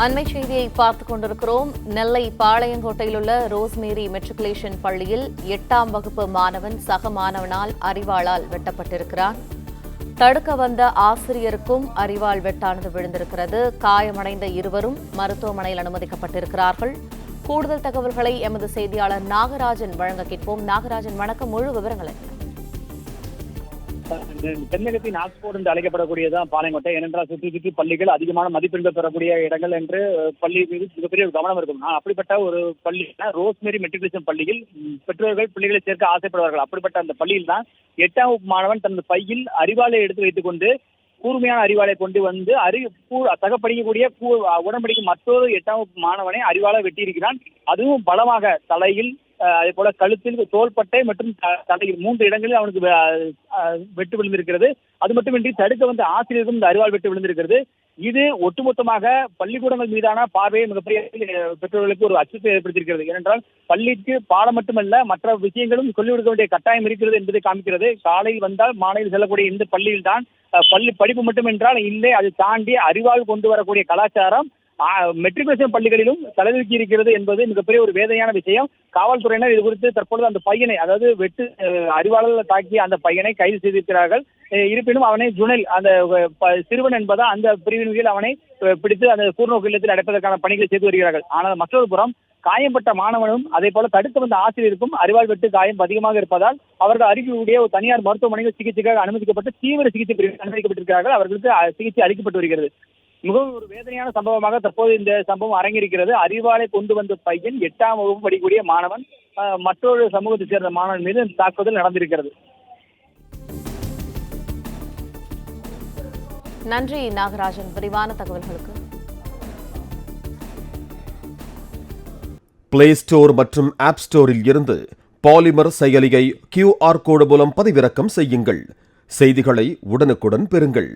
அண்மை செய்தியை பார்த்துக் கொண்டிருக்கிறோம். நெல்லை பாளையங்கோட்டையில் உள்ள ரோஸ்மேரி மெட்ரிகுலேஷன் பள்ளியில் 8ஆம் வகுப்பு மாணவன் சக மாணவனால் அரிவாளால் வெட்டப்பட்டிருக்கிறான். தடுக்க வந்த ஆசிரியருக்கும் அரிவாள் வெட்டானது விழுந்திருக்கிறது. காயமடைந்த இருவரும் மருத்துவமனையில் அனுமதிக்கப்பட்டிருக்கிறார்கள். கூடுதல் தகவல்களை எமது செய்தியாளர் நாகராஜன் வழங்க கேட்போம். நாகராஜன், வணக்கம். முழு விவரங்களை. தென்னகத்தின் ஆக்ஸ்போர்ட் என்று அழைக்கப்படக்கூடியதான் பாளையங்கோட்டை. ஏனென்றால் சுற்றி பள்ளிகள் அதிகமான மதிப்பெண்கள் பெறக்கூடிய இடங்கள் என்று பள்ளி மீது மிகப்பெரிய கவனம் இருக்கும். அப்படிப்பட்ட ஒரு பள்ளி ரோஸ்மேரி மெட்ரிகுலேஷன் பள்ளியில் பெற்றோர்கள் பிள்ளைகளை சேர்க்க ஆசைப்படுவார்கள். அப்படிப்பட்ட அந்த பள்ளியில் தான் 8ஆம் வகுப்பு மாணவன் தனது பையில் அரிவாளை எடுத்து வைத்துக் கொண்டு கூர்மையான அரிவாளை கொண்டு வந்து சகப்படிக்கக்கூடிய உடன்படிக்கும் மற்றொரு 8ஆம் வகுப்பு மாணவனை அரிவாளை வெட்டியிருக்கிறான். அதுவும் பலமாக தலையில், அதே போல கழுத்தில், தோள்பட்டை மற்றும் தலையில் 3 இடங்களில் அவனுக்கு வெட்டு விழுந்திருக்கிறது. அது மட்டுமின்றி தடுக்க வந்த ஆசிரியருக்கும் இந்த அரிவாள் வெட்டு விழுந்திருக்கிறது. இது ஒட்டுமொத்தமாக பள்ளிக்கூடங்கள் மீதான பார்வையை மிகப்பெரிய பெற்றோர்களுக்கு ஒரு அச்சத்தை ஏற்படுத்தியிருக்கிறது. ஏனென்றால் பள்ளிக்கு பாடம் மட்டுமல்ல, மற்ற விஷயங்களும் சொல்லிக் கொடுக்க வேண்டிய கட்டாயம் இருக்கிறது என்பதை காமிக்கிறது. காலையில் வந்தால் மாலையில் செல்லக்கூடிய இந்த பள்ளியில் தான் பள்ளி படிப்பு மட்டும் என்றால் இல்லை, அதை தாண்டி அரிவாள் கொண்டு வரக்கூடிய கலாச்சாரம் மெட்ரிகுலேஷன் பள்ளிகளிலும் தலைவிக்கி இருக்கிறது என்பது மிகப்பெரிய ஒரு வேதனையான விஷயம். காவல்துறையினர் இது குறித்து தற்பொழுது அந்த பையனை, அதாவது அரிவாளால் தாக்கிய அந்த பையனை கைது செய்திருக்கிறார்கள். இருப்பினும் அவனை ஜுனல், அந்த சிறுவன் என்பதா அந்த பிரிவின் கீழ் அவனை பிடித்து அந்த கூர்நோக்கு இல்லத்தில் அடைப்பதற்கான பணிகளை செய்து வருகிறார்கள். ஆனால் மற்றொரு புறம் காயம்பட்ட மாணவனும் அதே போல தடுக்க வந்த ஆசிரியருக்கும் அரிவாள் வெட்டு காயம் அதிகமாக இருப்பதால் அவர்கள் அருகிலுடைய ஒரு தனியார் மருத்துவமனையில் சிகிச்சைக்காக அனுமதிக்கப்பட்டு தீவிர சிகிச்சை பிரிவில் அனுமதிக்கப்பட்டிருக்கிறார்கள். அவர்களுக்கு சிகிச்சை அளிக்கப்பட்டு வருகிறது. மிகவும் ஒரு வேதனையான சம்பவமாக தற்போது இந்த சம்பவம் அரங்கிருக்கிறது. அரிவாளை கொண்டு வந்த பையன் 8ஆம் வகுப்பு படிக்கக்கூடிய மாணவன் மற்றொரு சமூகத்தை சேர்ந்த மாணவன் மீது தாக்குதல் நடந்திருக்கிறது. நன்றி நாகராஜன், விரிவான தகவல்களுக்கு. பிளே ஸ்டோர் மற்றும் ஆப் ஸ்டோரில் இருந்து பாலிமர் செயலியை QR கோடு மூலம் பதிவிறக்கம் செய்யுங்கள். செய்திகளை உடனுக்குடன் பெறுங்கள்.